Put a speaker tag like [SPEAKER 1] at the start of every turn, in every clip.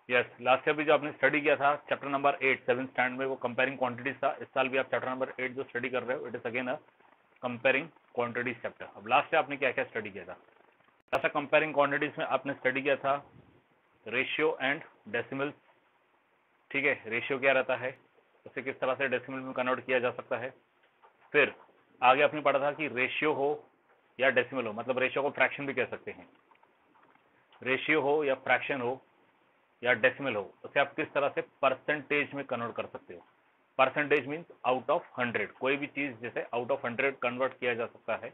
[SPEAKER 1] Yes, last year भी जो आपने स्टडी किया था चैप्टर नंबर 8 7th स्टैंडर्ड में, वो कंपेयरिंग क्वांटिटीज था। इस साल भी आप चैप्टर नंबर 8 जो स्टडी कर रहे हो, it is again a comparing quantities chapter. अब लास्ट ईयर आपने क्या क्या स्टडी किया था? ऐसा कंपेयरिंग क्वांटिटीज में आपने स्टडी किया था रेशियो एंड डेसिमल। ठीक है, रेशियो क्या रहता है, उसे किस तरह से डेसिमल में कन्वर्ट किया जा सकता है। फिर आगे आपने पढ़ा था कि रेशियो हो या डेसिमल हो, मतलब रेशियो को फ्रैक्शन भी कह सकते हैं, रेशियो हो या फ्रैक्शन हो या डेसिमल हो, उसे आप किस तरह से परसेंटेज में कन्वर्ट कर सकते हो। परसेंटेज मीन्स आउट ऑफ 100, कोई भी चीज जैसे आउट ऑफ 100 कन्वर्ट किया जा सकता है,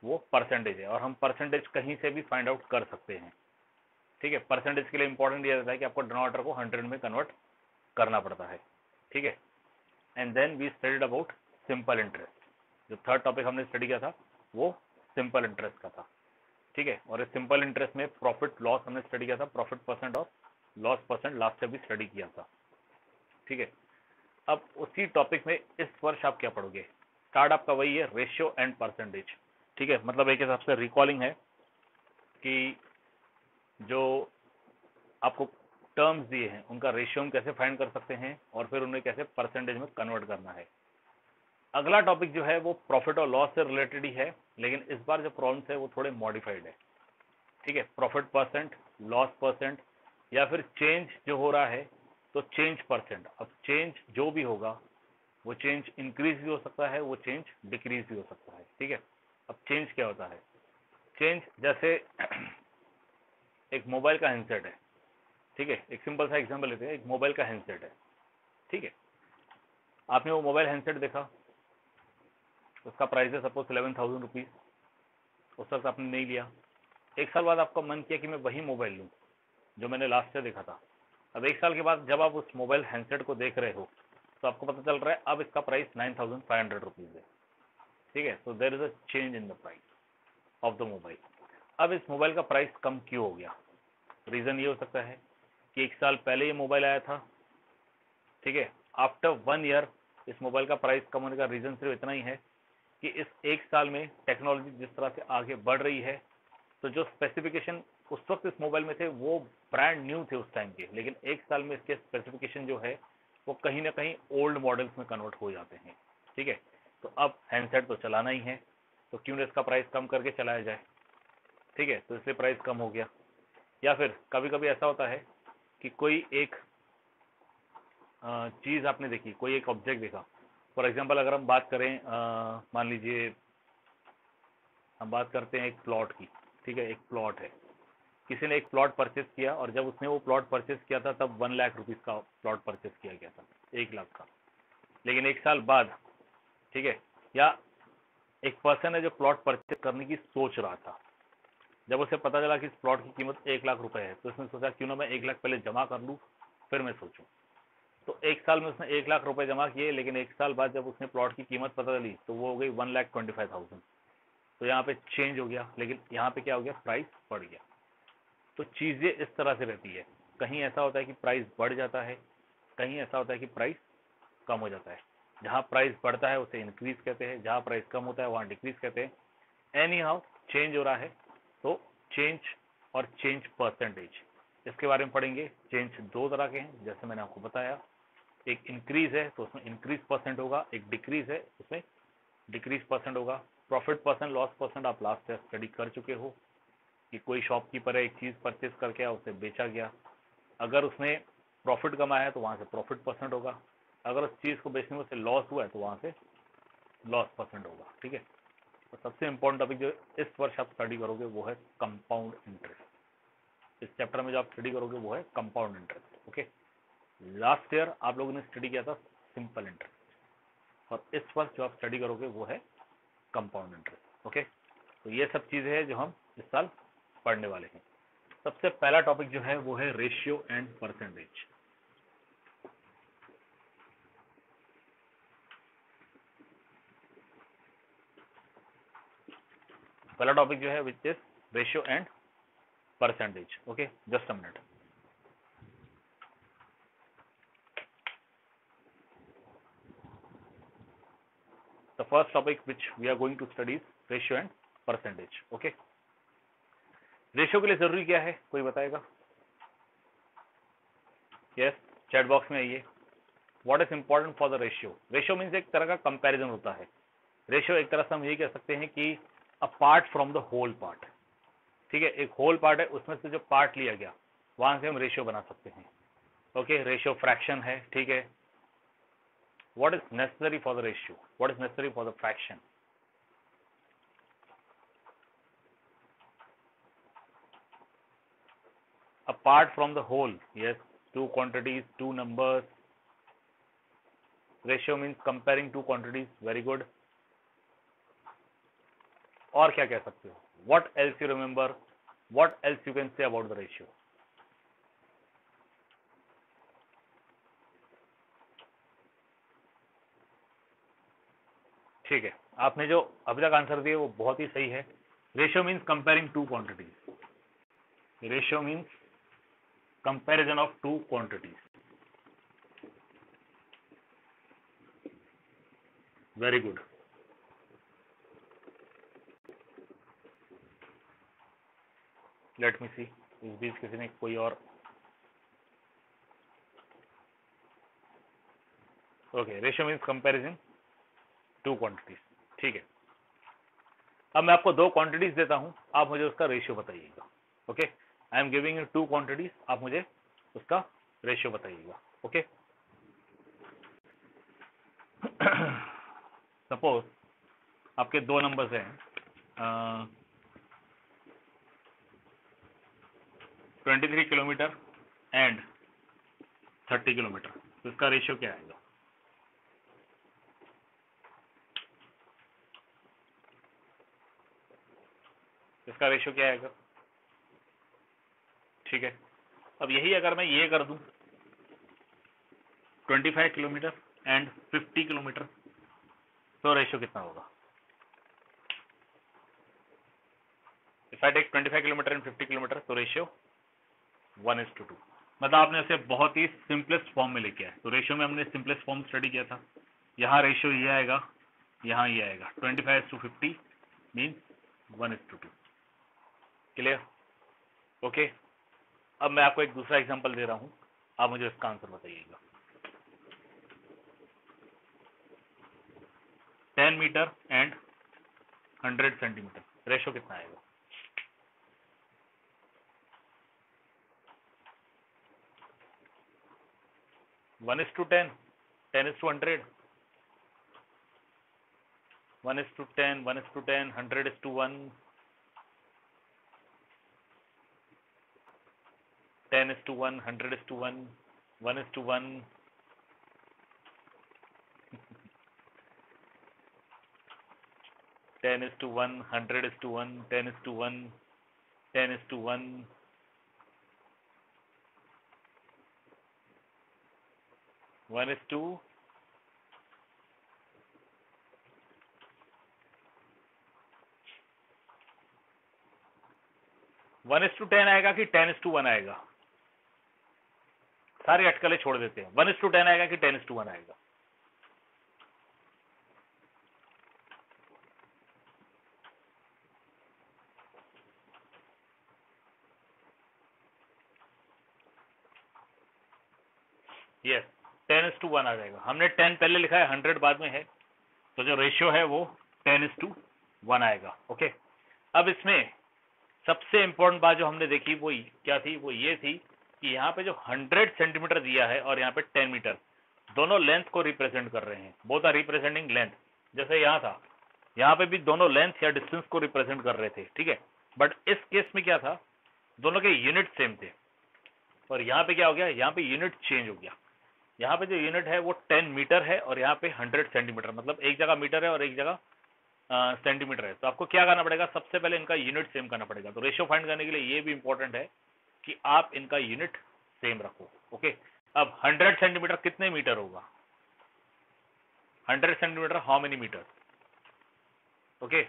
[SPEAKER 1] वो परसेंटेज है, और हम परसेंटेज कहीं से भी फाइंड आउट कर सकते हैं। ठीक है, परसेंटेज के लिए इंपॉर्टेंट ये रहता है कि आपको डिनोमिनेटर को 100 में कन्वर्ट करना पड़ता है। ठीक है, and then we studied about simple interest. जो थर्ड टॉपिक हमने स्टडी किया था वो सिंपल इंटरेस्ट का था। ठीक है, और इस सिंपल इंटरेस्ट में प्रॉफिट लॉस हमने स्टडी किया था, प्रॉफिट परसेंट और लॉस परसेंट लास्ट ईयर भी स्टडी किया था। ठीक है, अब उसी टॉपिक में इस वर्ष आप क्या पढ़ोगे? स्टार्ट आपका वही है, रेशियो एंड परसेंटेज। ठीक है, मतलब एक हिसाब से रिकॉलिंग है कि जो आपको टर्म्स दिए हैं उनका रेशियो हम कैसे फाइंड कर सकते हैं और फिर उन्हें कैसे परसेंटेज में कन्वर्ट करना है। अगला टॉपिक जो है वो प्रॉफिट और लॉस से रिलेटेड ही है, लेकिन इस बार जो प्रॉब्लम्स है वो थोड़े मॉडिफाइड है। ठीक है, प्रॉफिट परसेंट, लॉस परसेंट, या फिर चेंज जो हो रहा है तो चेंज परसेंट। अब चेंज जो भी होगा वो चेंज इंक्रीज भी हो सकता है, वो चेंज डिक्रीज भी हो सकता है। ठीक है, अब चेंज क्या होता है? चेंज जैसे एक मोबाइल का हैंडसेट है। ठीक है, एक सिंपल सा एग्जांपल लेते हैं, एक मोबाइल का हैंडसेट है। ठीक है, आपने वो मोबाइल हैंडसेट देखा, उसका प्राइस है सपोज 11,000 रुपीज। उस वक्त आपने नहीं लिया, एक साल बाद आपका मन किया कि मैं वही मोबाइल लूँ जो मैंने लास्ट ईयर देखा था। अब एक साल के बाद जब आप उस मोबाइल हैंडसेट को देख रहे हो तो आपको पता चल रहा है अब इसका प्राइस 9,500 रुपीज है। ठीक है, so there is a change in the price of the mobile. अब इस मोबाइल का प्राइस कम क्यों हो गया? रीजन ये हो सकता है कि एक साल पहले ये मोबाइल आया था। ठीक है, आफ्टर 1 ईयर इस मोबाइल का प्राइस कम होने का रीजन सिर्फ इतना ही है कि इस एक साल में टेक्नोलॉजी जिस तरह से आगे बढ़ रही है, तो जो स्पेसिफिकेशन उस वक्त इस मोबाइल में थे वो ब्रांड न्यू थे उस टाइम के, लेकिन एक साल में इसके स्पेसिफिकेशन जो है वो कहीं ना कहीं ओल्ड मॉडल्स में कन्वर्ट हो जाते हैं। ठीक है, तो अब हैंडसेट तो चलाना ही है, तो क्यों ना इसका प्राइस कम करके चलाया जाए। ठीक है, तो इसलिए प्राइस कम हो गया। या फिर कभी कभी ऐसा होता है कि कोई एक चीज आपने देखी, कोई एक ऑब्जेक्ट देखा। फॉर एग्जाम्पल अगर हम बात करें, मान लीजिए हम बात करते हैं एक प्लॉट की। ठीक है, एक प्लॉट है, किसी ने एक प्लॉट परचेस किया, और जब उसने वो प्लॉट परचेस किया था तब 1 लाख रुपीज का प्लॉट परचेस किया गया था, 1 लाख का। लेकिन एक साल बाद, ठीक है, या एक पर्सन है जो प्लॉट परचेस करने की सोच रहा था, जब उसे पता चला कि इस प्लॉट की कीमत 1 लाख रुपए है तो उसने सोचा क्यों ना मैं 1 लाख पहले जमा कर लूँ फिर मैं सोचूं। तो एक साल में उसने 1 लाख रुपए जमा किए, लेकिन एक साल बाद जब उसने प्लॉट की कीमत पता चली तो वो हो गई 1,25,000। तो यहाँ पे चेंज हो गया, लेकिन यहाँ पे क्या हो गया, प्राइस बढ़ गया। तो चीजें इस तरह से रहती है, कहीं ऐसा होता है कि प्राइस बढ़ जाता है, कहीं ऐसा होता है कि प्राइस कम हो जाता है। जहाँ प्राइस बढ़ता है उसे इंक्रीज कहते हैं, जहाँ प्राइस कम होता है वहाँ डिक्रीज कहते हैं। एनी हाउ चेंज हो रहा है, तो चेंज और चेंज परसेंटेज, इसके बारे में पढ़ेंगे। चेंज दो तरह के हैं जैसे मैंने आपको बताया, एक इंक्रीज है तो उसमें इंक्रीज परसेंट होगा, एक डिक्रीज है उसमें डिक्रीज परसेंट होगा। प्रॉफिट परसेंट, लॉस परसेंट आप लास्ट ईयर स्टडी कर चुके हो कि कोई शॉपकीपर है, एक चीज परचेज करके आया, उसे बेचा गया, अगर उसने प्रॉफिट कमाया है तो वहां से प्रॉफिट परसेंट होगा, अगर उस चीज को बेचने में उसे लॉस हुआ है तो वहां से लॉस परसेंट होगा। ठीक है, तो सबसे इंपॉर्टेंट टॉपिक जो इस वर्ष आप स्टडी करोगे वो है कंपाउंड इंटरेस्ट। इस चैप्टर में जो आप स्टडी करोगे वो है compound interest. Okay, last year आप लोगों ने स्टडी किया था सिंपल इंटरेस्ट, और इस वर्ष जो आप स्टडी करोगे वो है कंपाउंड इंटरेस्ट। ओके, तो ये सब चीजें हैं जो हम इस साल पढ़ने वाले हैं। सबसे पहला टॉपिक जो है वो है रेशियो एंड परसेंटेज। पहला टॉपिक जो है which is ratio and percentage. Okay, just a minute. The first topic which we are going to study ratio and percentage. Okay, ratio के लिए जरूरी क्या है कोई बताएगा? यस, चैट बॉक्स में आइए। What is important for the ratio? Ratio means एक तरह का कंपैरिजन होता है। रेशियो एक तरह से हम ये कह सकते हैं कि apart from the whole part, ठीक है, एक होल पार्ट है, उसमें से जो पार्ट लिया गया वहां से हम रेशियो बना सकते हैं। ओके, रेशियो फ्रैक्शन है, ठीक है। What is necessary for the ratio? What is necessary for the fraction? apart from the whole, yes, two quantities, two numbers. Ratio means comparing two quantities, very good. और क्या कह सकते हो? What else you remember? What else you can say about the ratio? ठीक है, आपने जो अभी तक आंसर दिए वो बहुत ही सही है। Ratio means comparing two quantities. Ratio means comparison of two quantities. Very good. Let me see, इस बीच किसी ने कोई और। Okay, ratio means comparison two quantities, ठीक है। अब मैं आपको दो क्वांटिटीज देता हूं, आप मुझे उसका रेशियो बताइएगा। Okay, I am giving you two quantities, आप मुझे उसका रेशियो बताइएगा। ओके, सपोज आपके दो नंबर्स हैं, 23 किलोमीटर एंड 30 किलोमीटर, तो इसका रेशियो क्या आएगा? इसका रेशियो क्या आएगा? ठीक है, अब यही अगर मैं ये कर दूं 25 किलोमीटर एंड 50 किलोमीटर, तो रेशियो कितना होगा? If I take 25 kilometre and 50 kilometre, तो रेशियो 1:2। मतलब आपने इसे बहुत ही सिंपलेस्ट फॉर्म में लेके आए। तो रेशियो में हमने सिंपलेस्ट फॉर्म स्टडी किया था। यहाँ रेशियो ये आएगा, यहाँ ये आएगा, 25:50 मीन्स 1:2। क्लियर? ओके, अब मैं आपको एक दूसरा एग्जांपल दे रहा हूँ, आप मुझे इसका आंसर बताइएगा। 10 मीटर एंड 100 सेंटीमीटर, रेशियो कितना आएगा? वन इज टू 10, 10:100, 1:10, 1:10, 100:1, 10:1, 100:1, 1:1, 10:1, 100:1, 10:1, 10:1, 1:2, 1:10 आएगा कि 10:1 आएगा? सारी अटकलें छोड़ देते हैं, 1:10 आएगा कि 10:1 आएगा? यस, 10:1 आ जाएगा। हमने 10 पहले लिखा है, 100 बाद में है, तो जो रेशियो है वो 10:1 आएगा। ओके, अब इसमें सबसे इंपॉर्टेंट बात जो हमने देखी वो क्या थी? वो ये थी कि यहाँ पे जो 100 सेंटीमीटर दिया है और यहाँ पे 10 मीटर, दोनों लेंथ को रिप्रेजेंट कर रहे हैं। Both are representing length. जैसे यहाँ था, यहाँ पे भी दोनों लेंथ या डिस्टेंस को रिप्रेजेंट कर रहे थे, ठीक है। बट इस केस में क्या था, दोनों के यूनिट सेम थे। और यहाँ पे क्या हो गया, यहाँ पे यूनिट चेंज हो गया। यहाँ पे जो यूनिट है वो 10 मीटर है और यहाँ पे 100 सेंटीमीटर, मतलब एक जगह मीटर है और एक जगह सेंटीमीटर है। तो आपको क्या करना पड़ेगा, सबसे पहले इनका यूनिट सेम करना पड़ेगा। तो रेशियो फाइंड करने के लिए ये भी इंपॉर्टेंट है कि आप इनका यूनिट सेम रखो। ओके, अब 100 सेंटीमीटर कितने मीटर होगा? 100 centimetre how many metre? Okay,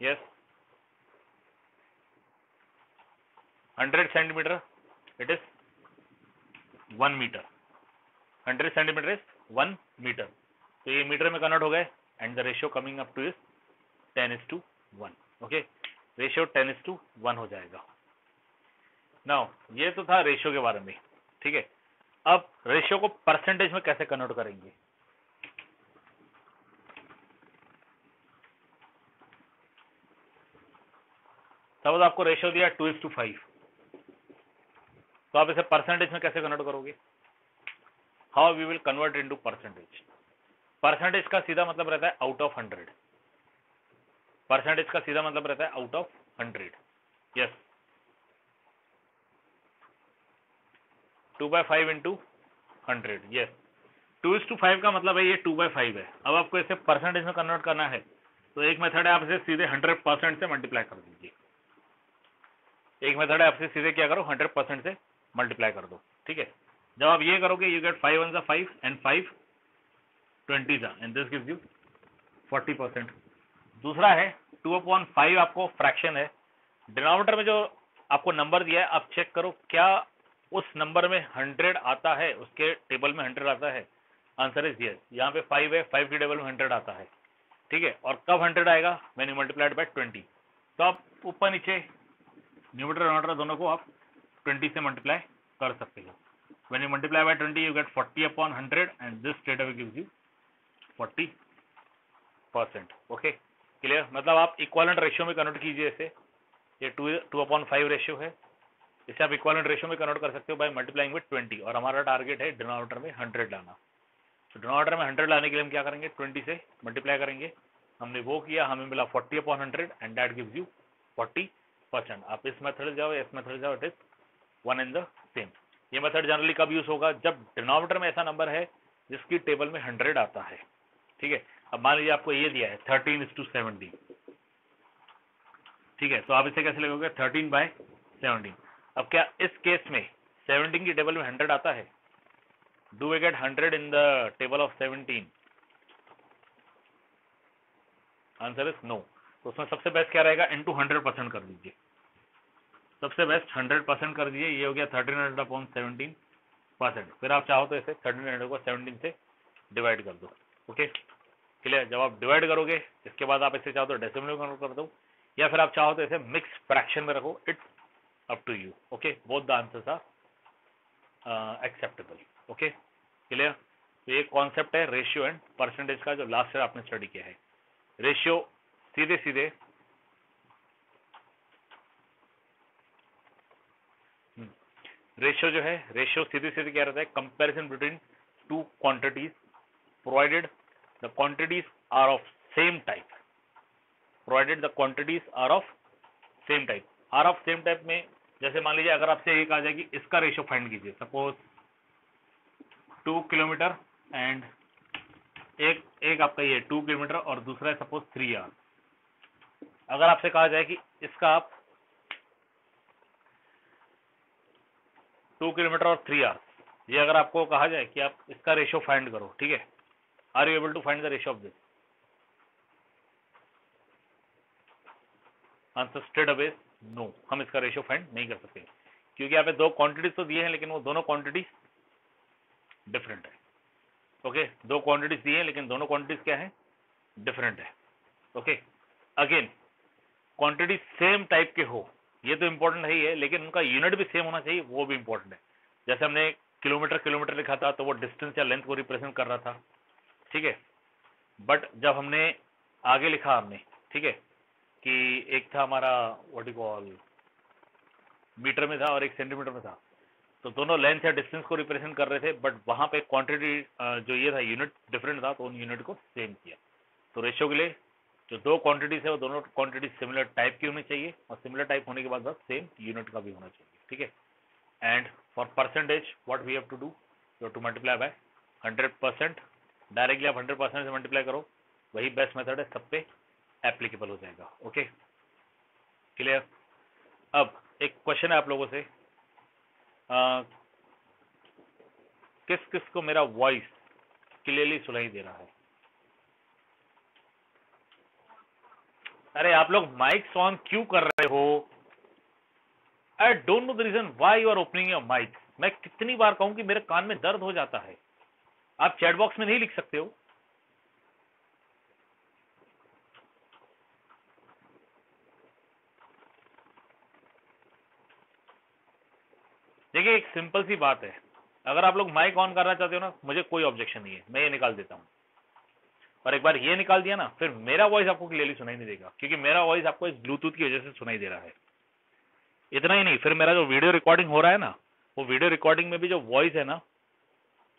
[SPEAKER 1] yes, 100 centimetre it is 1 metre. 100 centimetre is 1 metre. तो ये मीटर में कन्वर्ट हो गए and the ratio coming up to is 10:1। Okay, ratio 10:1 हो जाएगा। नाउ ये तो था रेशियो के बारे में, ठीक है। अब रेशियो को परसेंटेज में कैसे कन्वर्ट करेंगे? सपोज आपको रेशियो दिया 2:5, तो आप इसे परसेंटेज में कैसे कन्वर्ट करोगे? How we will convert into percentage? Percentage का सीधा मतलब रहता है आउट ऑफ 100। परसेंटेज का सीधा मतलब रहता है out of 100। Yes, 2/5 into 100। Yes, 2:5 का मतलब है ये 2/5 है। अब आपको इसे परसेंटेज में कन्वर्ट करना है, तो एक मेथड है, आप इसे सीधे 100% से मल्टीप्लाई कर दीजिए। एक मेथड है, आपसे सीधे क्या करो, 100% से मल्टीप्लाई कर दो। ठीक है, जब आप ये करोगे, you get 5 1 5 and 5 20 and this gives you 40%। दूसरा है 2/5, आपको फ्रैक्शन है। डिनोमिनेटर में जो आपको नंबर दिया है, आप चेक करो क्या उस नंबर में 100 आता है, उसके टेबल में 100 आता है। Answer is yes. यहाँ पे 5 है, 5 के टेबल में 100 आता है। ठीक है, और कब 100 आएगा? When you multiplied by 20। तो आप ऊपर नीचे न्यूमरेटर डिनोमिनेटर दोनों को आप 20 से मल्टीप्लाई कर सकते हो। When you multiply by 20 you get 40/100 and this straight away gives you 40%। Okay, clear? मतलब आप इक्विवेलेंट रेशियो में कन्वर्ट कीजिए इसे। ये 2/5 रेशियो है, इसे आप इक्विवेलेंट रेशियो में कन्वर्ट कर सकते हो बाय मल्टीप्लाइंग विद 20। और हमारा टारगेट है डिनोमिनेटर में 100 लाना। तो डिनोमिनेटर में 100 लाने के लिए हम क्या करेंगे? 20 से मल्टीप्लाई करेंगे। हमने वो किया, हमें मिला 40/100 एंड दैट गिव्स यू 40%। आप इस मेथड जाओ, इस मेथड जाओ, it is one and the same. ये मेथड जनरली कब यूज होगा? जब डिनोमिनेटर में ऐसा नंबर है जिसकी टेबल में 100 आता है। ठीक है, अब मान लीजिए आपको ये दिया है 13:17। ठीक है, तो आप इसे कैसे लगोगे? 13/17। अब क्या इस केस में 17 की टेबल में 100 आता है? Do we get 100 in the table of 17? Answer is no. तो उसमें सबसे बेस्ट क्या रहेगा? इनटू 100% कर दीजिए। सबसे बेस्ट 100% कर दीजिए। ये हो गया 1300/17%। फिर आप चाहो तो इसे 1300 को 17 से डिवाइड कर दो। Okay, clear? जब आप डिवाइड करोगे, इसके बाद आप इसे चाहो तो डेसिमल में कन्वर्ट कर दो, या फिर आप चाहो तो इसे मिक्स फ्रैक्शन में रखो। It's up to you. Okay, both the answers are acceptable. Okay, clear? तो ये कॉन्सेप्ट है रेशियो एंड परसेंटेज का, जो लास्ट ईयर आपने स्टडी किया है। रेशियो सीधे सीधे रेशियो जो है, रेशियो सीधे सीधे क्या रहता है? Comparison between two quantities provided the quantities are of same type. Provided the quantities are of same type. Are of same type में जैसे मान लीजिए अगर आपसे ये कहा जाए कि इसका रेशियो फाइंड कीजिए, सपोज 2 किलोमीटर एंड एक आपका ये 2 किलोमीटर और दूसरा है सपोज 3 आवर। अगर आपसे कहा जाए कि इसका आप 2 किलोमीटर और 3 आवर, ये अगर आपको कहा जाए कि आप इसका रेशियो फाइंड करो, ठीक है, are you able to find the ratio of this? Answer straight away no, हम इसका रेशियो फाइंड नहीं कर सकते, क्योंकि यहाँ पे दो क्वांटिटीज तो दिए हैं लेकिन वो दोनों क्वांटिटीज डिफरेंट है। ओके, दो क्वांटिटीज दिए हैं लेकिन दोनों क्वांटिटीज क्या है? डिफरेंट है। Okay, again quantity same type के हो, ये तो इंपॉर्टेंट नहीं है, लेकिन उनका यूनिट भी सेम होना चाहिए, वो भी इंपॉर्टेंट है। जैसे हमने किलोमीटर किलोमीटर लिखा था तो वो डिस्टेंस या लेंथ को रिप्रेजेंट कर रहा था। ठीक है, बट जब हमने आगे लिखा हमने, ठीक है, कि एक था हमारा व्हाट यू कॉल मीटर में था और एक सेंटीमीटर में था, तो दोनों लेंथ या डिस्टेंस को रिप्रेजेंट कर रहे थे, बट वहां पे क्वांटिटी जो ये था यूनिट डिफरेंट था, तो उन यूनिट को सेम किया। तो रेशियो के लिए जो दो क्वांटिटीज है वो दोनों क्वांटिटीज सिमिलर टाइप की होनी चाहिए, और सिमिलर टाइप होने के बाद बस सेम यूनिट का भी होना चाहिए। ठीक है, and for percentage what we have to do, you have to multiply by 100%। Directly आप 100% से मल्टीप्लाई करो, वही बेस्ट मेथड है, सब पे एप्लीकेबल हो जाएगा। Okay, clear? अब एक क्वेश्चन है आप लोगों से, किस किस को मेरा वॉइस क्लियरली सुनाई दे रहा है? अरे आप लोग माइक्स ऑन क्यों कर रहे हो? I don't know the reason why you are opening your mic. मैं कितनी बार कहूं कि मेरे कान में दर्द हो जाता है। आप चैट बॉक्स में नहीं लिख सकते हो? देखिए, एक सिंपल सी बात है, अगर आप लोग माइक ऑन करना चाहते हो ना, मुझे कोई ऑब्जेक्शन नहीं है, मैं ये निकाल देता हूँ। और एक बार ये निकाल दिया ना, फिर मेरा वॉइस आपको क्लियरली सुनाई नहीं देगा, क्योंकि मेरा वॉइस आपको इस ब्लूटूथ की वजह से सुनाई दे रहा है। इतना ही नहीं, फिर मेरा जो वीडियो रिकॉर्डिंग हो रहा है ना, वो वीडियो रिकॉर्डिंग में भी जो वॉइस है ना,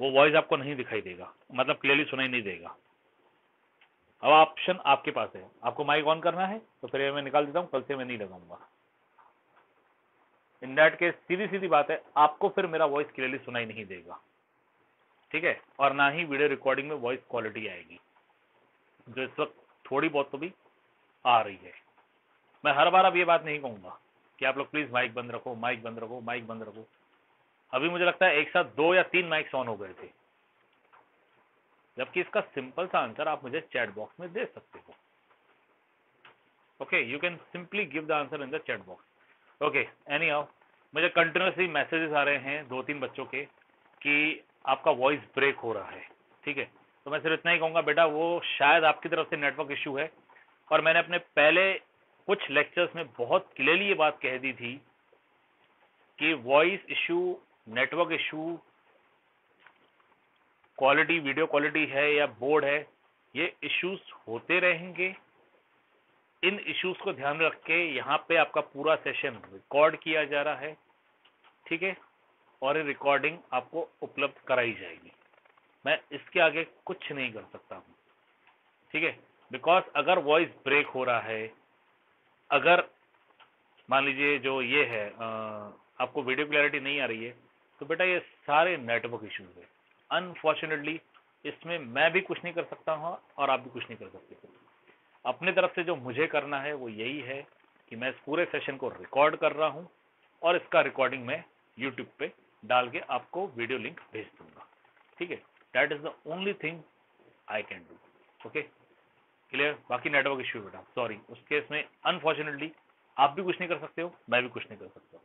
[SPEAKER 1] वो वॉइस आपको नहीं दिखाई देगा, मतलब क्लियरली सुनाई नहीं देगा। अब ऑप्शन आपके पास है, आपको माइक ऑन करना है तो फिर मैं निकाल देता हूँ, कल से मैं नहीं लगाऊंगा। इन दैट केस सीधी सीधी बात है, आपको फिर मेरा वॉइस क्लियरली सुनाई नहीं देगा, ठीक है, और ना ही वीडियो रिकॉर्डिंग में वॉइस क्वालिटी आएगी, जो इस वक्त थोड़ी बहुत तो भी आ रही है। मैं हर बार अब ये बात नहीं कहूंगा कि आप लोग प्लीज माइक बंद रखो, माइक बंद रखो, माइक बंद रखो। अभी मुझे लगता है एक साथ 2 या 3 माइक्स ऑन हो गए थे, जबकि इसका सिंपल सा आंसर आप मुझे चैट बॉक्स में दे सकते हो। Okay, you can simply give the answer in the chat box. Okay, any how, मुझे कंटिन्यूसली मैसेजेस आ रहे हैं 2-3 बच्चों के कि आपका वॉइस ब्रेक हो रहा है, ठीक है। तो मैं सिर्फ इतना ही कहूंगा, बेटा वो शायद आपकी तरफ से नेटवर्क इशू है, और मैंने अपने पहले कुछ लेक्चर्स में बहुत क्लियरली ये बात कह दी थी कि voice issue, network issue, quality, video quality है या बोर्ड है, ये इश्यूज होते रहेंगे। इन इश्यूज को ध्यान में रख के यहाँ पे आपका पूरा सेशन रिकॉर्ड किया जा रहा है, ठीक है, और ये रिकॉर्डिंग आपको उपलब्ध कराई जाएगी। मैं इसके आगे कुछ नहीं कर सकता हूँ, ठीक है, बिकॉज अगर वॉइस ब्रेक हो रहा है, अगर मान लीजिए जो ये है आपको वीडियो क्लैरिटी नहीं आ रही है, तो बेटा ये सारे नेटवर्क इश्यूज है। अनफॉर्चुनेटली इसमें मैं भी कुछ नहीं कर सकता हूँ और आप भी कुछ नहीं कर सकते। अपने तरफ से जो मुझे करना है वो यही है कि मैं इस पूरे सेशन को रिकॉर्ड कर रहा हूँ और इसका रिकॉर्डिंग मैं यूट्यूब पे डाल के आपको वीडियो लिंक भेज दूंगा, ठीक है। That is the only thing I can do. Okay, clear. बाकी नेटवर्क इश्यू बेटा सॉरी, उस केस में अनफॉर्चुनेटली आप भी कुछ नहीं कर सकते हो, मैं भी कुछ नहीं कर सकता हूँ।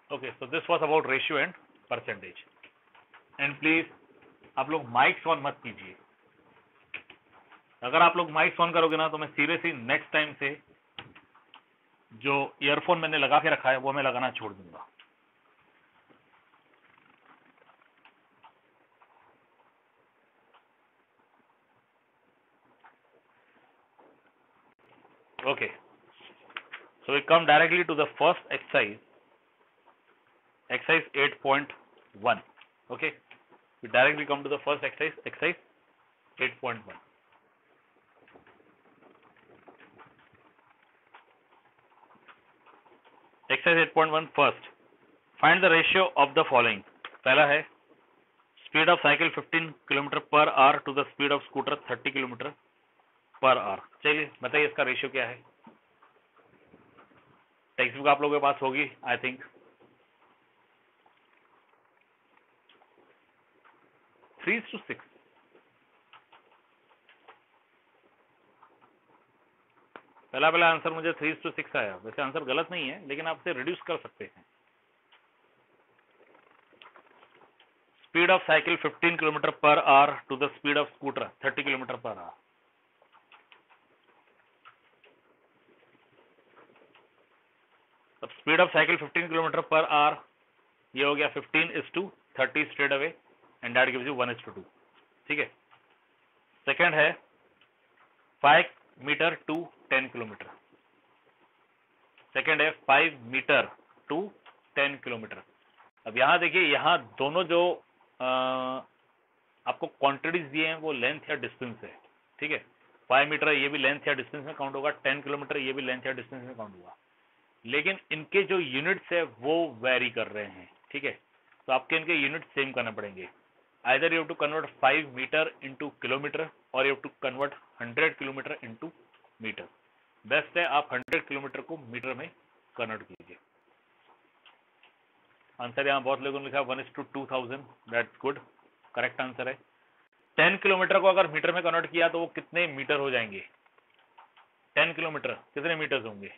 [SPEAKER 1] Okay, so this was about ratio and percentage. And please आप लोग माइक्स ऑन मत कीजिए। अगर आप लोग माइक्स ऑन करोगे ना, तो मैं सीरियसली नेक्स्ट टाइम से जो ईयरफोन मैंने लगा के रखा है वो मैं लगाना छोड़ दूंगा। Okay, so we come directly to the first exercise, exercise 8.1. Okay, we directly come to the first exercise, exercise 8.1. Exercise 8.1 first, find the ratio of the following. पहला है speed of cycle 15 km/h to the speed of scooter 30 km/h. चलिए बताइए इसका ratio क्या है। Text book आप लोगों के पास होगी आई थिंक। 3:6। पहला आंसर मुझे 3:6 आया। वैसे आंसर गलत नहीं है, लेकिन आप इसे रिड्यूस कर सकते हैं। Speed of cycle 15 km/h to the speed of scooter 30 km/h। Speed of cycle 15 km/h, ये हो गया 15:30 straight away, and that gives you 1:2, ठीक है। सेकंड है 5 मीटर टू 10 किलोमीटर। सेकंड है 5 मीटर टू 10 किलोमीटर। अब यहाँ देखिए, यहाँ दोनों जो आपको क्वांटिटीज दिए हैं वो लेंथ या डिस्टेंस है, ठीक है। 5 मीटर ये भी लेंथ या डिस्टेंस में काउंट होगा, 10 किलोमीटर ये भी लेंथ या डिस्टेंस में काउंट होगा, लेकिन इनके जो यूनिट्स है वो वेरी कर रहे हैं, ठीक है। तो आपके इनके यूनिट सेम करने पड़ेंगे। either you have to convert 5 meter into kilometer or you have to convert 100 kilometer into meter. Best है आप 100 किलोमीटर को मीटर में कन्वर्ट कीजिए। आंसर यहाँ बहुत लोगों ने लिखा 1:2000, दैट्स गुड, करेक्ट आंसर है। 10 किलोमीटर को अगर मीटर में कन्वर्ट किया तो वो कितने मीटर हो जाएंगे? 10 किलोमीटर कितने मीटर्स होंगे?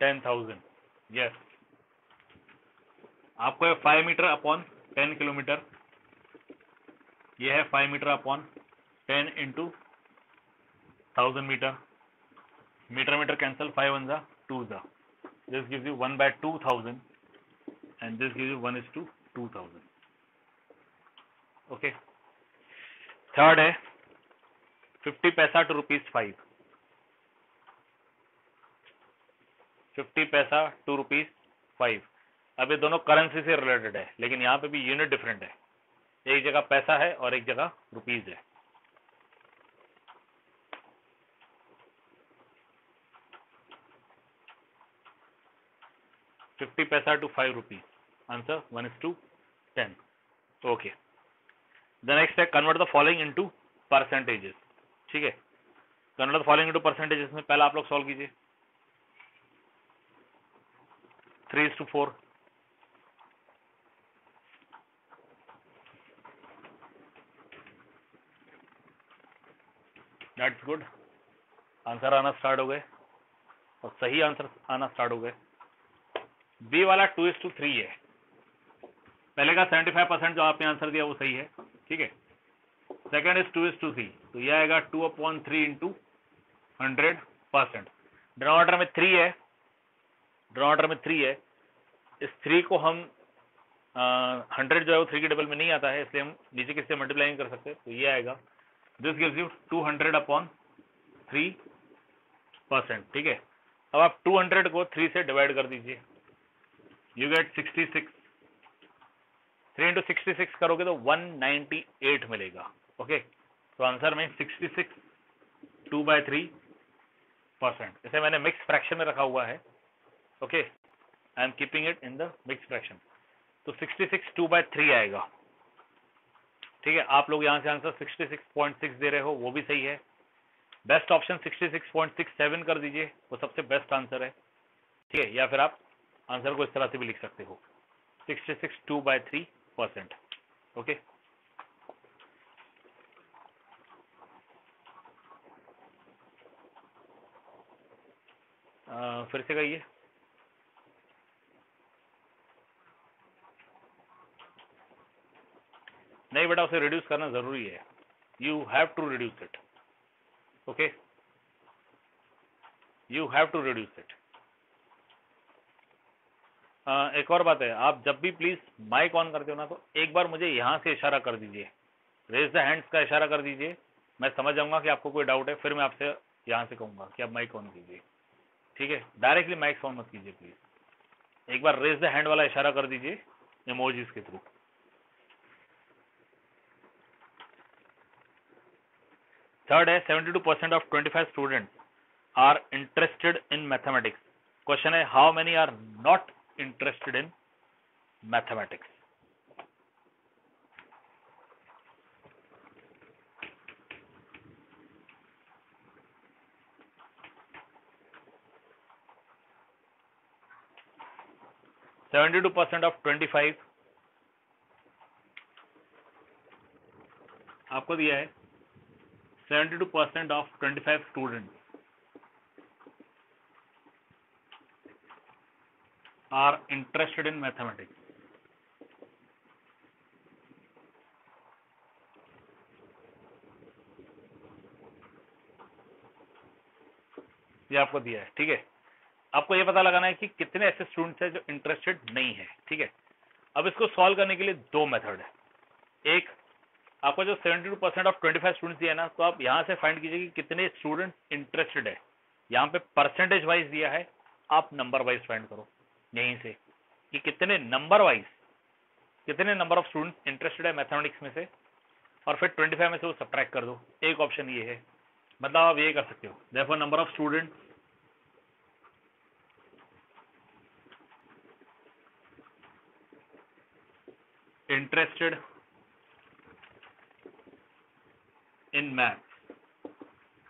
[SPEAKER 1] 10,000। यस, आपको है 5 मीटर अपॉन 10 किलोमीटर, ये है 5 metre upon 10 into 1000 metre, metre metre cancel, 5 1 जा 2 जा, this gives you 1/2000 and this gives you 1:2000. Okay. Third है 50 पैसा टू ₹5, 50 पैसा टू ₹5. अब ये दोनों करेंसी से रिलेटेड है, लेकिन यहाँ पे भी यूनिट डिफरेंट है, एक जगह पैसा है और एक जगह रुपीज है. ₹50 पैसा to ₹5, answer 1:10. Okay. The next है convert the following into percentages. ठीक है, convert the following into percentages में पहला आप लोग सॉल्व कीजिए. 3:4, दैट्स गुड. आंसर आना स्टार्ट हो गए और सही आंसर आना स्टार्ट हो गए. बी वाला 2:3 है. पहले का 75% जो आपने आंसर दिया वो सही है. ठीक है. सेकंड इज 2:3, तो यह आएगा 2/3 इंटू 100%. डिनोमिनेटर में 3 है, डिनोमिनेटर में 3 है. इस 3 को हम 100 जो है वो 3 के डबल में नहीं आता है, इसलिए हम नीचे किससे मल्टीप्लाई कर सकते हैं. तो ये आएगा, दिस गिव्स यू 200/3%. ठीक है. अब आप 200 को 3 से डिवाइड कर दीजिए, यू गेट 66. 3 इंटू 66 करोगे तो 198 मिलेगा. ओके. तो आंसर में 66 2/3%. इसे मैंने मिक्स फ्रैक्शन में रखा हुआ है. Okay, I am keeping it in the mix fraction. तो 66 2/3 आएगा. ठीक है. आप लोग यहां से आंसर 66.6 दे रहे हो, वो भी सही है. बेस्ट ऑप्शन 66.67 कर दीजिए, वो सबसे बेस्ट आंसर है. ठीक है. या फिर आप आंसर को इस तरह से भी लिख सकते हो, 66 2/3%. ओके. फिर से कहिए. नहीं बेटा, उसे रिड्यूस करना जरूरी है. You have to reduce it. Okay, you have to reduce it. एक और बात है, आप जब भी प्लीज माइक ऑन करते हो ना, तो एक बार मुझे यहां से इशारा कर दीजिए, रेज द हैंड्स का इशारा कर दीजिए. मैं समझ जाऊंगा कि आपको कोई डाउट है, फिर मैं आपसे यहां से कहूंगा कि आप माइक ऑन कीजिए. ठीक है. डायरेक्टली माइक ऑन मत कीजिए प्लीज. एक बार रेज द हैंड वाला इशारा कर दीजिए इमोजीज के थ्रू. थर्ड है 72% of 25 students are interested in mathematics. Question है how many are not interested in mathematics. Seventy 72% of 25 आपको दिया है. 72% of 25 students are interested in mathematics. ये आपको दिया है. ठीक है. आपको ये पता लगाना है कि कितने ऐसे स्टूडेंट्स हैं जो इंटरेस्टेड नहीं है. ठीक है. अब इसको सॉल्व करने के लिए दो मेथड है. एक, आपको जो 72% ऑफ 25 स्टूडेंट्स दिया है ना, तो आप यहां से फाइंड कीजिए कि कितने स्टूडेंट इंटरेस्टेड है. यहाँ पे परसेंटेज वाइज दिया है, आप नंबर वाइज फाइंड करो यहीं से कि कितने नंबर वाइज, कितने नंबर ऑफ स्टूडेंट्स इंटरेस्टेड है मैथमेटिक्स में से, और फिर 25 में से वो सब्ट्रैक्ट कर दो. एक ऑप्शन ये है. मतलब आप ये कर सकते हो, therefore number of students interested in maths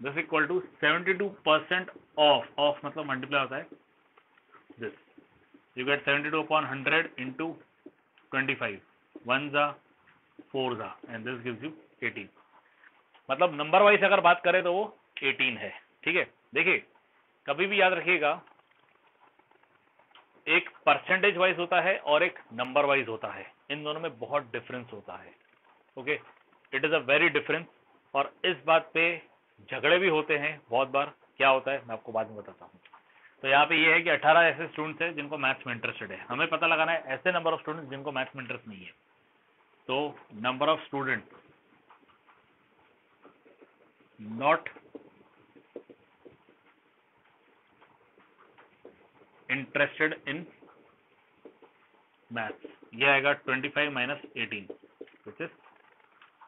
[SPEAKER 1] this equal to 72% of मतलब मल्टीप्लाई होता है दिस. यू गेट 72/100 इंटू 25, 1 जा 4 जा, एंड दिस गिव्स यू 18. मतलब नंबर वाइज अगर बात करें तो वो 18 है. ठीक है. देखिए, कभी भी याद रखिएगा, एक परसेंटेज वाइज होता है और एक नंबर वाइज होता है. इन दोनों में बहुत डिफरेंस होता है. Okay, it is a very difference. और इस बात पे झगड़े भी होते हैं बहुत बार, क्या होता है मैं आपको बाद में बताता हूँ। तो यहाँ पे ये है कि 18 ऐसे स्टूडेंट्स हैं जिनको मैथ्स में इंटरेस्टेड है, हमें पता लगाना है ऐसे नंबर ऑफ स्टूडेंट्स जिनको मैथ्स में इंटरेस्ट नहीं है। तो number of student not interested in maths, ये आएगा 25 माइनस 18 विच इज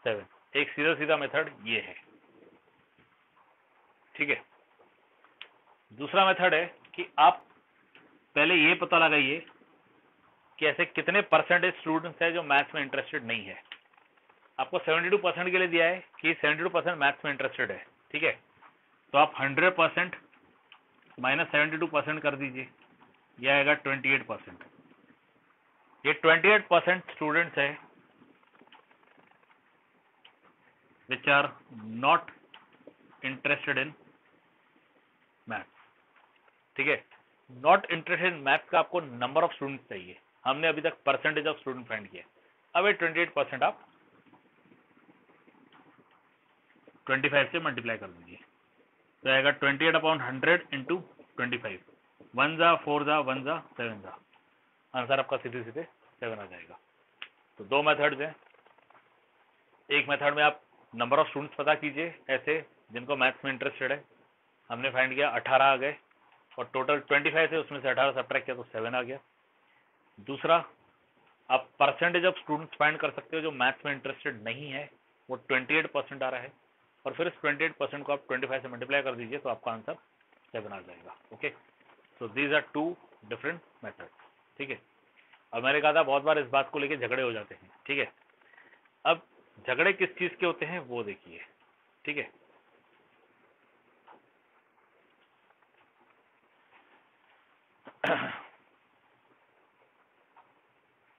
[SPEAKER 1] 7। एक सीधा सीधा मेथड ये है, ठीक है। दूसरा मेथड है कि आप पहले ये पता लगाइए कि ऐसे कितने परसेंटेज स्टूडेंट्स हैं जो मैथ्स में इंटरेस्टेड नहीं है। आपको 72% के लिए दिया है कि 72% मैथ्स में इंटरेस्टेड है, ठीक है। तो आप 100% माइनस 72% कर दीजिए, यह आएगा 28%। ये 28% स्टूडेंट्स है which are not interested in maths, ठीक है। नॉट इंटरेस्टेड इन मैथ्स का आपको नंबर ऑफ स्टूडेंट्स चाहिए, हमने अभी तक परसेंटेज ऑफ स्टूडेंट फाइंड किया। अब ये 28% आप 25 से मल्टीप्लाई कर दीजिए, तो आएगा 28/100 इंटू 25, 1 जा 4 जा 1 जा 7 जा, आंसर आपका सीधे सीधे 7 आ जाएगा। तो दो मेथड्स हैं, एक मेथड में आप नंबर ऑफ स्टूडेंट्स पता कीजिए ऐसे जिनको मैथ्स में इंटरेस्टेड है, हमने फाइंड किया 18 आ गए, और टोटल 25 थे उसमें से 18 सब्ट्रैक्ट किया तो 7 आ गया। दूसरा, आप परसेंटेज ऑफ स्टूडेंट्स फाइंड कर सकते हो जो मैथ्स में इंटरेस्टेड नहीं है, वो 28% आ रहा है, और फिर इस 28% को आप 25 से मल्टीप्लाई कर दीजिए तो आपका आंसर 7 आ जाएगा। Okay, so these are two different method, ठीक है। अब मैंने कहा था बहुत बार इस बात को लेके झगड़े हो जाते हैं, ठीक है। अब झगड़े किस चीज के होते हैं वो देखिए, ठीक है।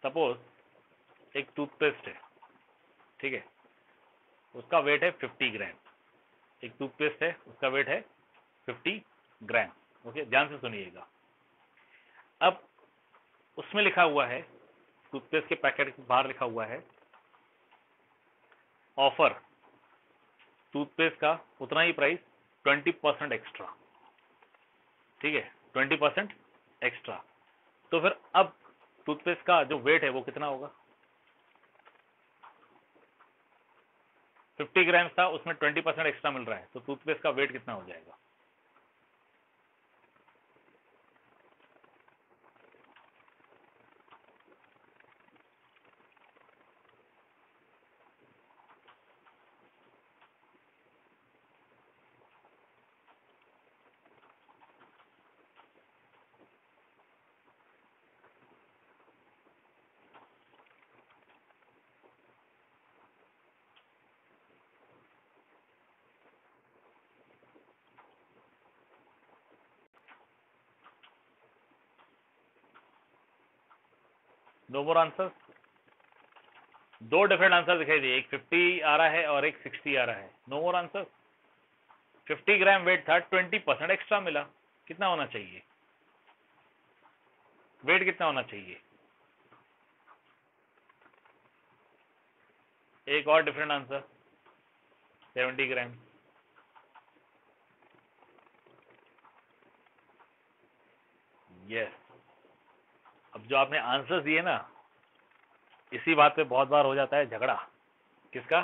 [SPEAKER 1] सपोज एक टूथपेस्ट है, ठीक है, उसका वेट है 50 ग्राम। एक टूथपेस्ट है उसका वेट है 50 ग्राम। ओके, ध्यान से सुनिएगा। अब उसमें लिखा हुआ है, टूथपेस्ट के पैकेट के बाहर लिखा हुआ है ऑफर टूथपेस्ट का उतना ही प्राइस 20% एक्स्ट्रा, ठीक है, 20% एक्स्ट्रा। तो फिर अब टूथपेस्ट का जो वेट है वो कितना होगा? 50 ग्राम था, उसमें 20% एक्स्ट्रा मिल रहा है, तो टूथपेस्ट का वेट कितना हो जाएगा? नो मोर आंसर? दो डिफरेंट आंसर दिखाई दिए, एक 50 आ रहा है और एक 60 आ रहा है। नो मोर आंसर? 50 ग्राम वेट था, 20% एक्स्ट्रा मिला, कितना होना चाहिए? वेट कितना होना चाहिए? एक और डिफरेंट आंसर, 70 ग्राम। यस। अब जो आपने आंसर दिए ना, इसी बात पे बहुत बार हो जाता है झगड़ा। किसका?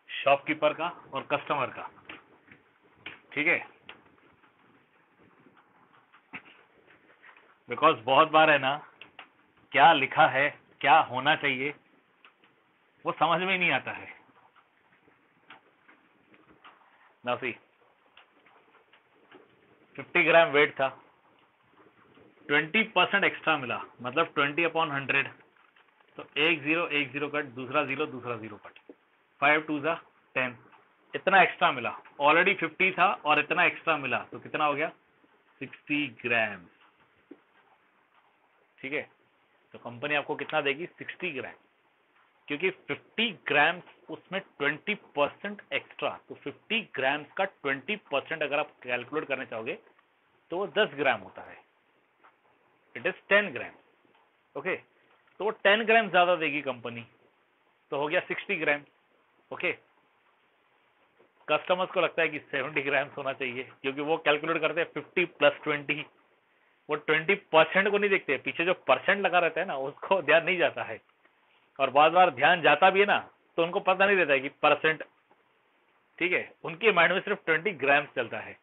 [SPEAKER 1] शॉपकीपर का और कस्टमर का, ठीक है। बिकॉज बहुत बार है ना, क्या लिखा है, क्या होना चाहिए, वो समझ में ही नहीं आता है। नासी 50 ग्राम वेट था, 20% एक्स्ट्रा मिला, मतलब 20/100, तो एक जीरो कट, दूसरा जीरो कट, 5 2 जा 10, इतना एक्स्ट्रा मिला। ऑलरेडी 50 था और इतना एक्स्ट्रा मिला, तो कितना हो गया? 60 ग्राम, ठीक है। तो कंपनी आपको कितना देगी? 60 ग्राम, क्योंकि 50 ग्राम उसमें 20% एक्स्ट्रा, तो 50 ग्राम का 20% अगर आप कैलकुलेट करना चाहोगे तो वो 10 ग्राम होता है, इट इज 10 ग्राम। ओके, तो वो 10 ग्राम ज्यादा देगी कंपनी, तो हो गया 60 ग्राम। ओके, कस्टमर्स को लगता है कि 70 ग्राम्स होना चाहिए, क्योंकि वो कैलकुलेट करते हैं 50 + 20, वो 20% को नहीं देखते, पीछे जो परसेंट लगा रहता है ना उसको ध्यान नहीं जाता है, और बार बार ध्यान जाता भी है ना तो उनको पता नहीं रहता है कि परसेंट, ठीक है, उनके माइंड में सिर्फ 20 ग्राम्स चलता है।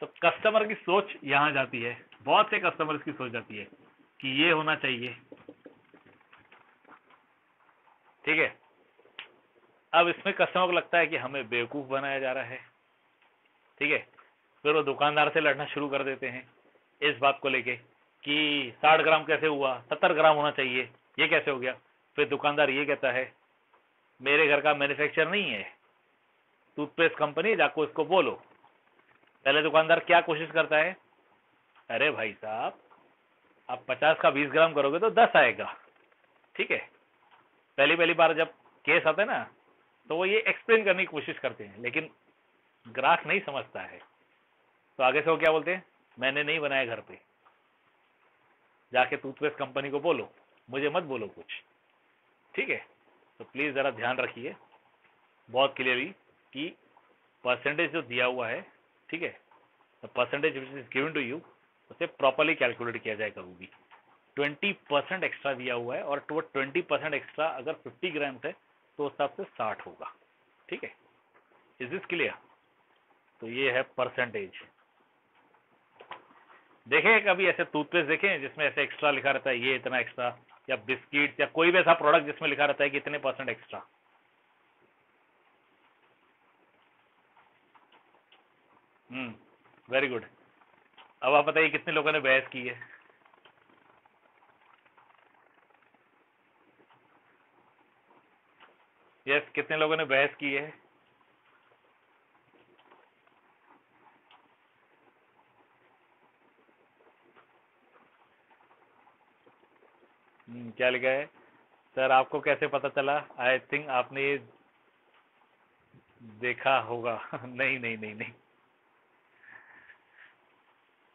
[SPEAKER 1] तो कस्टमर की सोच यहां जाती है, बहुत से कस्टमर्स की सोच जाती है कि ये होना चाहिए, ठीक है। अब इसमें कस्टमर को लगता है कि हमें बेवकूफ बनाया जा रहा है, ठीक है। फिर वो दुकानदार से लड़ना शुरू कर देते हैं इस बात को लेके कि 60 ग्राम कैसे हुआ, 70 ग्राम होना चाहिए, ये कैसे हो गया। फिर दुकानदार ये कहता है मेरे घर का मैन्युफैक्चर नहीं है, टूथपेस्ट कंपनी, जाको इसको बोलो। पहले दुकानदार क्या कोशिश करता है, अरे भाई साहब आप 50 का 20 ग्राम करोगे तो 10 आएगा, ठीक है। पहली पहली बार जब केस आता है ना तो वो ये एक्सप्लेन करने की कोशिश करते हैं, लेकिन ग्राहक नहीं समझता है, तो आगे से वो क्या बोलते हैं, मैंने नहीं बनाया घर पे, जाके टूथपेस्ट कंपनी को बोलो, मुझे मत बोलो कुछ, ठीक है। तो प्लीज जरा ध्यान रखिए बहुत क्लियरली कि परसेंटेज जो दिया हुआ है, ठीक है, the percentage which is given to you, उसे प्रॉपरली कैलकुलेट किया जाए कभी भी। 20% एक्स्ट्रा दिया हुआ है, और टू 20% एक्स्ट्रा अगर 50 ग्राम्स है तो उस हिसाब से 60 होगा, ठीक है। Is this clear? तो ये है परसेंटेज। देखें कभी ऐसे टूथपेस्ट देखें जिसमें ऐसे एक्स्ट्रा लिखा रहता है ये इतना एक्स्ट्रा, या बिस्किट या कोई भी ऐसा प्रोडक्ट जिसमें लिखा रहता है कि इतने % एक्स्ट्रा। Very good. अब आप बताइए कितने लोगों ने बहस की है? यस, कितने लोगों ने बहस की है? क्या लिखा है सर, आपको कैसे पता चला? आई थिंक आपने ये देखा होगा। नहीं नहीं नहीं नहीं,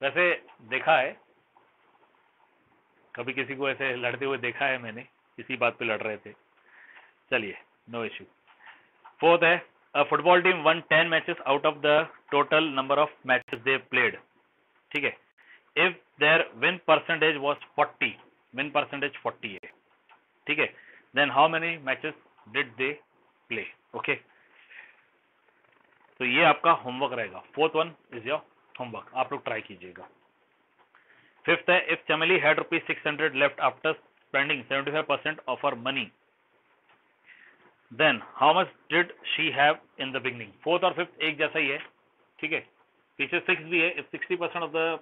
[SPEAKER 1] वैसे देखा है, कभी किसी को ऐसे लड़ते हुए देखा है मैंने, इसी बात पे लड़ रहे थे। चलिए, नो इश्यू। फोर्थ है, a football team won 10 matches out of the total number of matches they played, ठीक है। If their win percentage was 40, win percentage 40 है, ठीक है, then how many matches did they play? Okay, तो ये आपका homework रहेगा। Fourth one is your homework, आप लोग ट्राई कीजिएगा। फिफ्थ है, if Chameli had ₹600 left after spending 75% of her money, then how much did she have in the beginning? Fourth और fifth एक जैसा ही है, ठीक है, पीछे 6 भी है। If 60% of the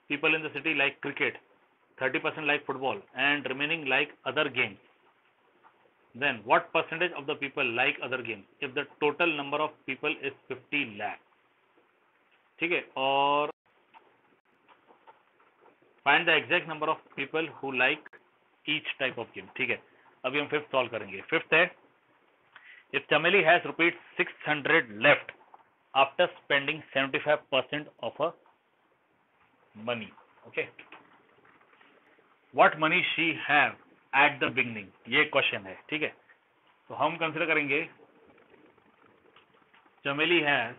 [SPEAKER 1] people in the city like cricket, 30% like football, and remaining like other games, then what percentage of the people like other games if the total number of people is 50 lakh? ठीक है, और find the exact number of people who like each type of game, ठीक है। अभी हम fifth solve करेंगे। Fifth है, if Chameli has ₹600 left after spending 75% of her money, okay, what money she have at the beginning? ये question है, ठीक है। तो हम कंसिडर करेंगे चमेली हैज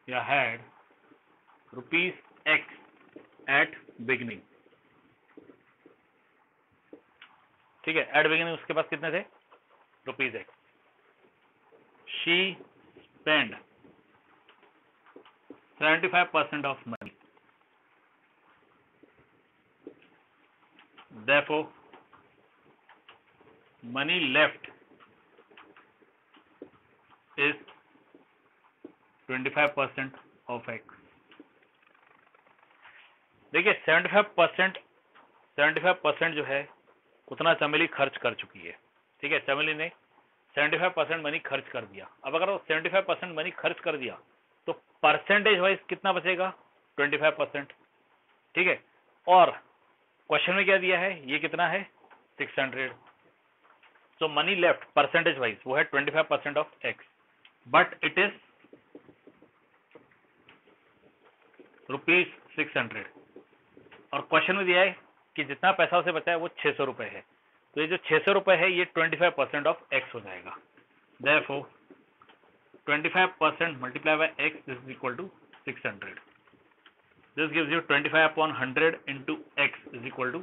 [SPEAKER 1] या हैड ₹X एट बिगिनिंग, ठीक है। एट बिगिनिंग उसके पास कितने थे? ₹X। She spend 75% of money, therefore money left is 25% of X। देखिए 75% जो है उतना चमेली खर्च कर चुकी है, ठीक है। चमेली ने 75% मनी खर्च कर दिया। अब अगर वो 75% मनी खर्च कर दिया तो परसेंटेज वाइज कितना बचेगा? 25%, ठीक है। और क्वेश्चन में क्या दिया है, ये कितना है? 600। सो मनी लेफ्ट परसेंटेज वाइज वो है 25% of x, but it is ₹600। और क्वेश्चन में दिया है कि जितना पैसा उसे बचा है वो 600 रुपए है, तो ये जो 600 रुपए है ये 25% ऑफ एक्स हो जाएगा। Therefore 25% multiplied by x, this is equal to 600. This gives you 25 upon 100 into x is equal to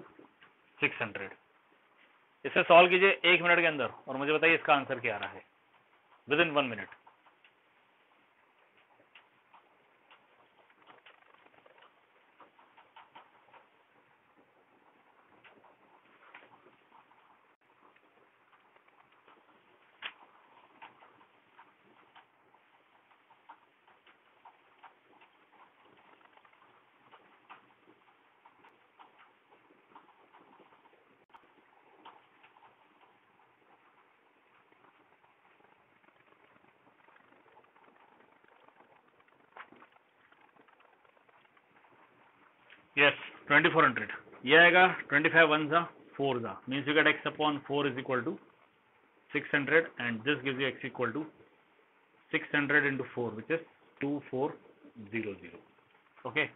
[SPEAKER 1] 600. इसे सॉल्व कीजिए 1 मिनट के अंदर और मुझे बताइए इसका आंसर क्या आ रहा है विद इन 1 मिनट. Yes, 2400. ये आएगा 25 1 जा 4 जा, means you get x upon 4 is equal to 600 and this gives you x equal to 600 into 4 which is 2400. Okay,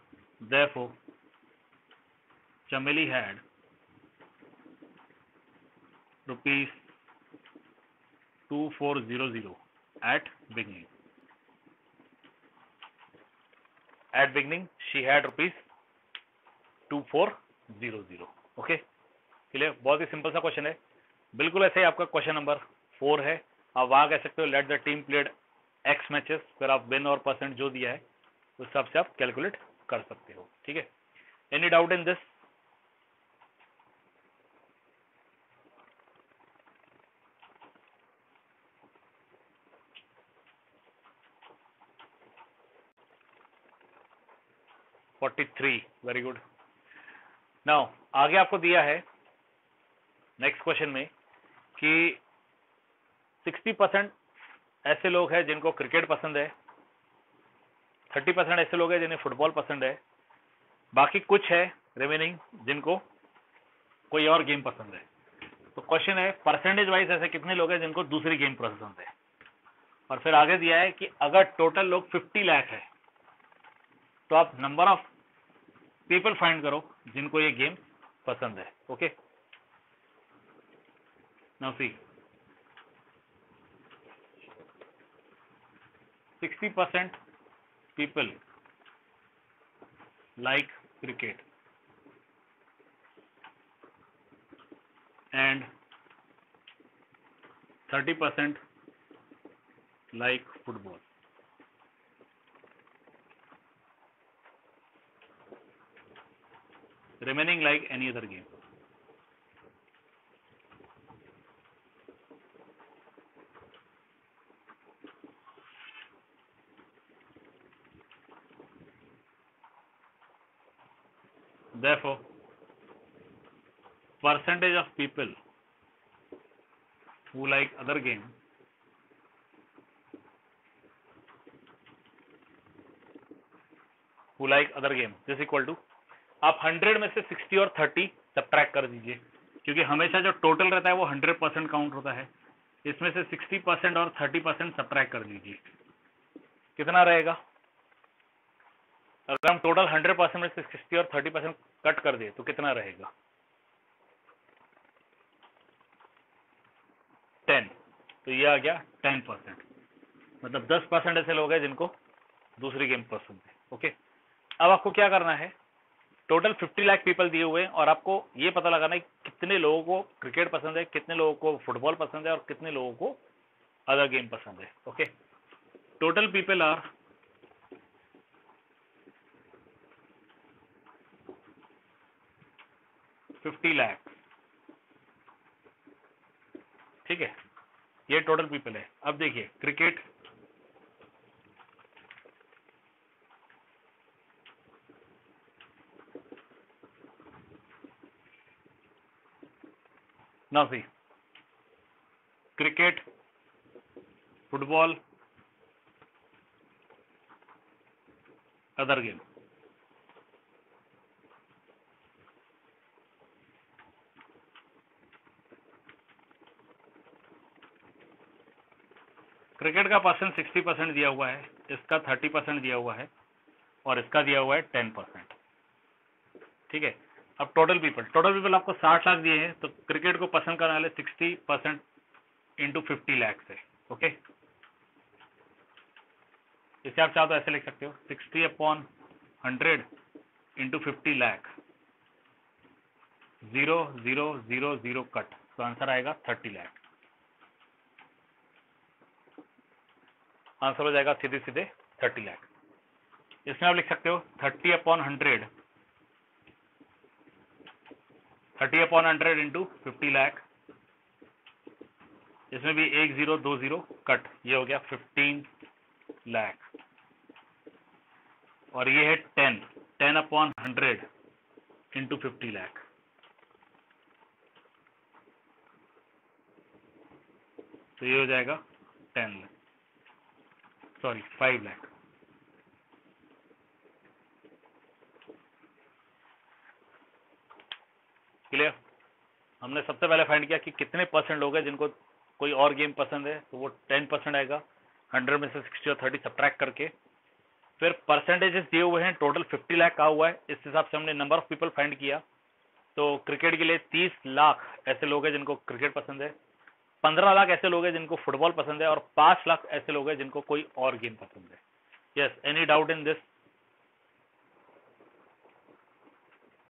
[SPEAKER 1] therefore Chameli had rupees 2400 at beginning. At beginning she had rupees 2400. Okay clear. बहुत ही simple सा question है, बिल्कुल ऐसे ही आपका question number 4 है. आप वहां कह सकते हो let the team played x matches, फिर आप विन और परसेंट जो दिया है उस हिसाब से आप कैलकुलेट कर सकते हो. ठीक है, any doubt in this? $43. Very good. Now आगे आपको दिया है नेक्स्ट क्वेश्चन में कि 60% ऐसे लोग हैं जिनको क्रिकेट पसंद है, 30% ऐसे लोग हैं जिन्हें फुटबॉल पसंद है, बाकी कुछ है रिमेनिंग जिनको कोई और गेम पसंद है. तो क्वेश्चन है परसेंटेज वाइज ऐसे कितने लोग हैं जिनको दूसरी गेम पसंद है. और फिर आगे दिया है कि अगर टोटल लोग 50 लाख है तो आप नंबर ऑफ पीपल फाइंड करो जिनको ये गेम पसंद है. Okay, now see 60% people like cricket and 30% like football. Remaining like any other game. Therefore, percentage of people who like other game this equal to, आप 100 में से 60 और 30 सब्ट्रैक्ट कर दीजिए, क्योंकि हमेशा जो टोटल रहता है वो 100% काउंट होता है. इसमें से 60% और 30% सब्ट्रैक्ट कर दीजिए. कितना रहेगा? अगर हम टोटल 100% में से 60 और 30% कट कर दे तो कितना रहेगा? 10. तो ये आ गया 10%. मतलब 10% ऐसे लोग हैं जिनको दूसरी गेम पसंद है. ओके, अब आपको क्या करना है, टोटल 50 लाख पीपल दिए हुए हैं और आपको ये पता लगाना है कितने लोगों को क्रिकेट पसंद है, कितने लोगों को फुटबॉल पसंद है और कितने लोगों को अदर गेम पसंद है. Okay, total people are 50 lakh. ठीक है, ये टोटल पीपल है. अब देखिए क्रिकेट ना सी cricket, football, other game. Cricket का परसेंट 60% दिया हुआ है, इसका 30% दिया हुआ है और इसका दिया हुआ है 10%. ठीक है, अब टोटल पीपल आपको 60 लाख दिए हैं, तो क्रिकेट को पसंद करने वाले 60% इंटू 50 लाख है. ओके, इसे आप चाहो तो ऐसे लिख सकते हो 60/100 इंटू 50 लाख, 0,000 कट, तो आंसर आएगा 30 लाख। आंसर हो जाएगा सीधे सीधे 30 लाख। इसमें आप लिख सकते हो 30/100 इंटू 50 लाख, इसमें भी 1020 कट, ये हो गया 15 लाख। और ये है 10/100 इंटू 50 लाख, तो ये हो जाएगा 5 लाख। क्लियर? हमने सबसे पहले फाइंड किया कि कितने परसेंट लोग हैं जिनको कोई और गेम पसंद है, तो वो 10% आएगा। 100 में से 60 और 30 सब्ट्रैक्ट करके फिर परसेंटेजेस दिए हुए हैं, टोटल 50 लाख का हुआ है, इस हिसाब से हमने नंबर ऑफ पीपल फाइंड किया। तो क्रिकेट के लिए 30 लाख ऐसे लोग हैं जिनको क्रिकेट पसंद है, 15 लाख ऐसे लोग हैं जिनको फुटबॉल पसंद है, और 5 लाख ऐसे लोग हैं जिनको कोई और गेम पसंद है। Yes, any doubt in this?